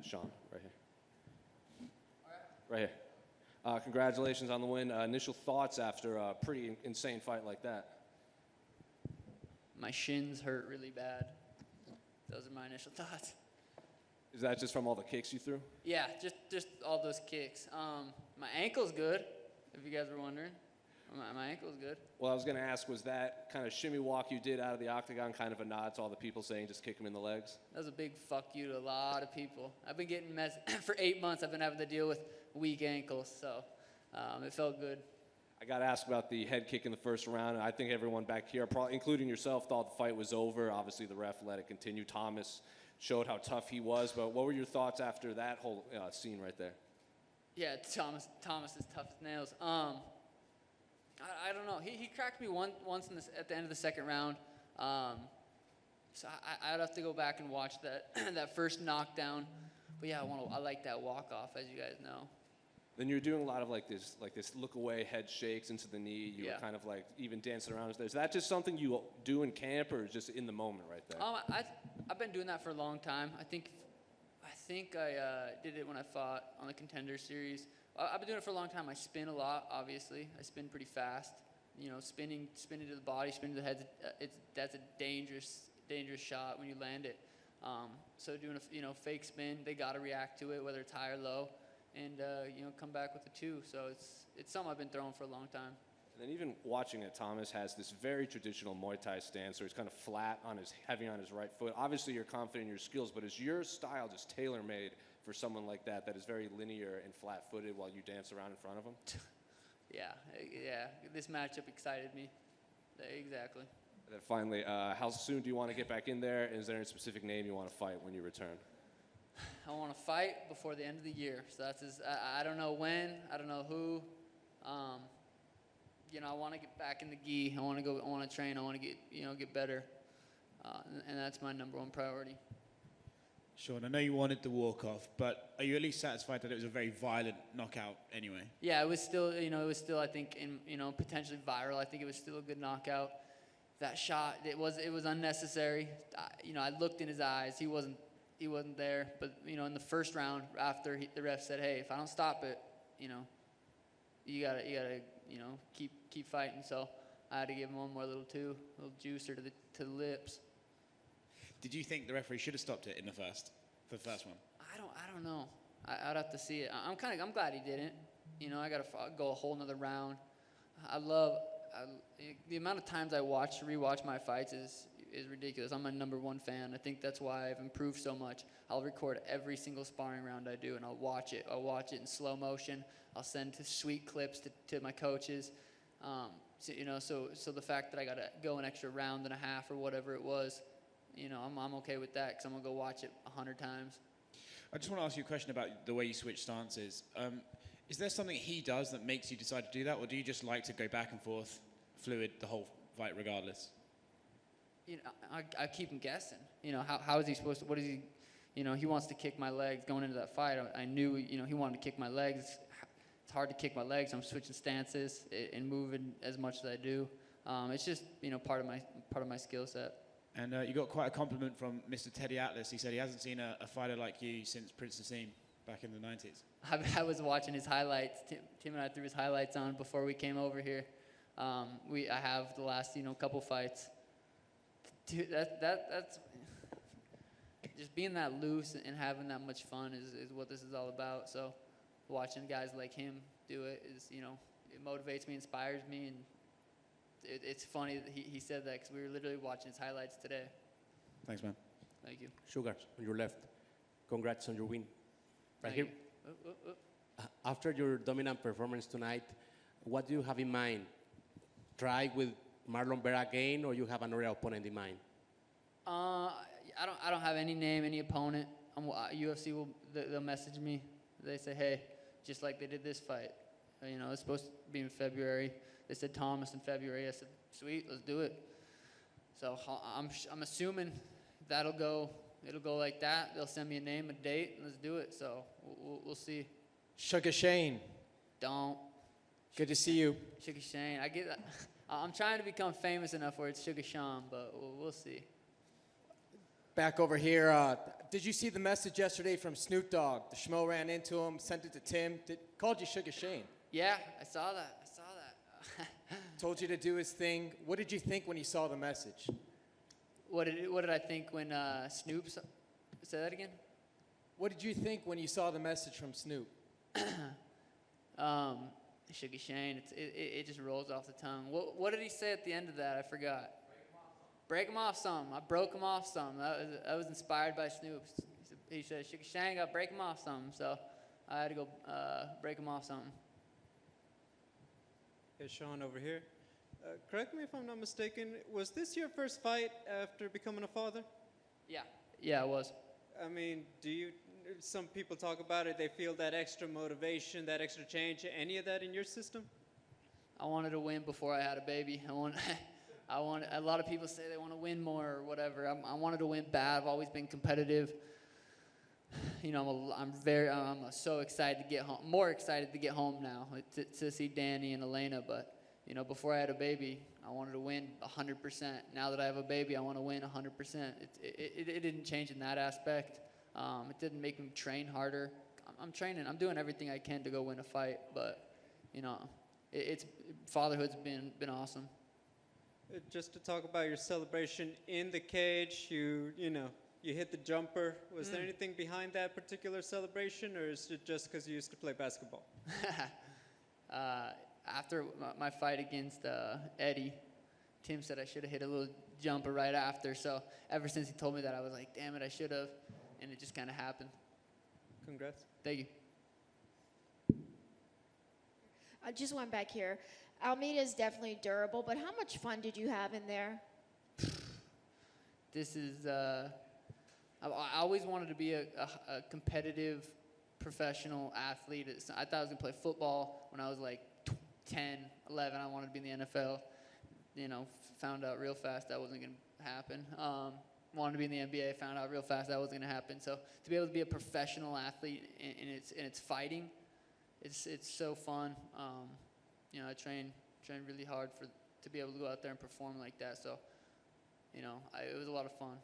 Sean, right here. Right here. Congratulations on the win. Initial thoughts after a pretty insane fight like that? My shins hurt really bad. Those are my initial thoughts. Is that just from all the kicks you threw? Yeah, just all those kicks. My ankle's good, if you guys were wondering. My ankle's good. Well, I was going to ask, was that kind of shimmy walk you did out of the octagon kind of a nod to all the people saying just kick him in the legs? That was a big fuck you to a lot of people. I've been getting for 8 months. I've been having to deal with weak ankles, so it felt good. I got asked about the head kick in the first round. I think everyone back here, probably including yourself, thought the fight was over. Obviously, the ref let it continue. Thomas showed how tough he was, but what were your thoughts after that whole scene right there? Yeah, Thomas is tough as nails. I don't know. He cracked me once at the end of the second round. So I'd have to go back and watch that that first knockdown. But yeah, I like that walk off, as you guys know. Then you were doing a lot of like this look away, head shakes into the knee. You Yeah. were kind of like even dancing around. Is that just something you do in camp, or just in the moment right there? I've been doing that for a long time. I think I did it when I fought on the Contender Series. I've been doing it for a long time. I spin a lot, obviously. I spin pretty fast. You know, spinning to the body, spinning to the head. That's a dangerous shot when you land it. So doing a fake spin, they got to react to it, whether it's high or low, and come back with a 2. So it's something I've been throwing for a long time. And then even watching it, Thomas has this very traditional Muay Thai stance, where he's kind of flat heavy on his right foot. Obviously, you're confident in your skills, but is your style just tailor-made for someone like that is very linear and flat-footed while you dance around in front of him? Yeah. This matchup excited me. Exactly. And then finally, how soon do you want to get back in there? And is there any specific name you want to fight when you return? I want to fight before the end of the year. So I don't know when. I don't know who. I want to get back in the gi. I want to train. I want to get better. And that's my number one priority. Sean, I know you wanted the walk-off, but are you at least satisfied that it was a very violent knockout anyway? Yeah, it was still, I think, potentially viral. I think it was still a good knockout. That shot, it was unnecessary. I looked in his eyes. He wasn't there. But, in the first round, after the ref said, hey, if I don't stop it, you gotta keep fighting. So I had to give him one more little juicer to the lips. Did you think the referee should have stopped it in the first one? I don't know. I'd have to see it. I'm glad he didn't. I gotta go a whole nother round. The amount of times I rewatch my fights is ridiculous. I'm my number one fan. I think that's why I've improved so much. I'll record every single sparring round I do, and I'll watch it. I'll watch it in slow motion. I'll send sweet clips to my coaches. So the fact that I gotta go an extra round and a half or whatever it was, I'm okay with that because I'm going to go watch it 100 times. I just want to ask you a question about the way you switch stances. Is there something he does that makes you decide to do that, or do you just like to go back and forth, fluid, the whole fight regardless? I keep him guessing. How is he supposed to, what is he, he wants to kick my legs. Going into that fight, I knew, he wanted to kick my legs. It's hard to kick my legs. I'm switching stances and moving as much as I do. It's just, part of my skill set. And you got quite a compliment from Mr. Teddy Atlas. He said he hasn't seen a fighter like you since Prince Nassim back in the 90s. I was watching his highlights. Tim and I threw his highlights on before we came over here. I have the last couple fights. Dude, that's just being that loose and having that much fun is what this is all about. So watching guys like him do it is it motivates me, inspires me, and it's funny that he said that because we were literally watching his highlights today. Thanks, man. Thank you. Sugar, on your left. Congrats on your win. Right Thank here. you. After your dominant performance tonight, what do you have in mind? Try with Marlon Vera again, or you have another opponent in mind? I don't have any name, any opponent. UFC they'll message me. They say, hey, just like they did this fight. It's supposed to be in February. They said Thomas in February. I said, sweet, let's do it. So I'm assuming it'll go like that. They'll send me a name, a date, and let's do it. So we'll see. Sugar Shane. Don't. Good to see you. Sugar Shane. I'm trying to become famous enough where it's Sugar Sean, but we'll see. Back over here. Did you see the message yesterday from Snoop Dogg? The schmo ran into him, sent it to Tim, called you Sugar Shane. Yeah, I saw that. Told you to do his thing. What did you think when you saw the message? What did I think when Snoop? Say that again. What did you think when you saw the message from Snoop? Sugar Shane. It just rolls off the tongue. What did he say at the end of that? I forgot. Break him off some. I broke him off some. I was inspired by Snoop. He said, Sugar Shane, got to break him off some. So I had to go break him off something. Hey, Sean over here. Correct me if I'm not mistaken. Was this your first fight after becoming a father? Yeah, it was. I mean, some people talk about it, they feel that extra motivation, that extra change. Any of that in your system? I wanted to win before I had a baby. A lot of people say they want to win more or whatever. I wanted to win bad. I've always been competitive. You know, I'm so excited to get home. More excited to get home now to see Danny and Elena. But you know, before I had a baby, I wanted to win 100%. Now that I have a baby, I want to win 100%. It didn't change in that aspect. It didn't make me train harder. I'm training. I'm doing everything I can to go win a fight. But you know, fatherhood's been awesome. Just to talk about your celebration in the cage, you hit the jumper. Was there anything behind that particular celebration, or is it just because you used to play basketball? After my fight against Eddie, Tim said I should have hit a little jumper right after. So ever since he told me that, I was like, damn it, I should have. And it just kind of happened. Congrats. Thank you. I just went back here. Almeida is definitely durable, but how much fun did you have in there? This is, I always wanted to be a competitive professional athlete. I thought I was going to play football when I was like 10, 11. I wanted to be in the NFL. You know, found out real fast that wasn't going to happen. Wanted to be in the NBA, found out real fast that wasn't going to happen. So to be able to be a professional athlete and it's fighting, it's so fun. You know, I train really hard to be able to go out there and perform like that. So, you know, it was a lot of fun.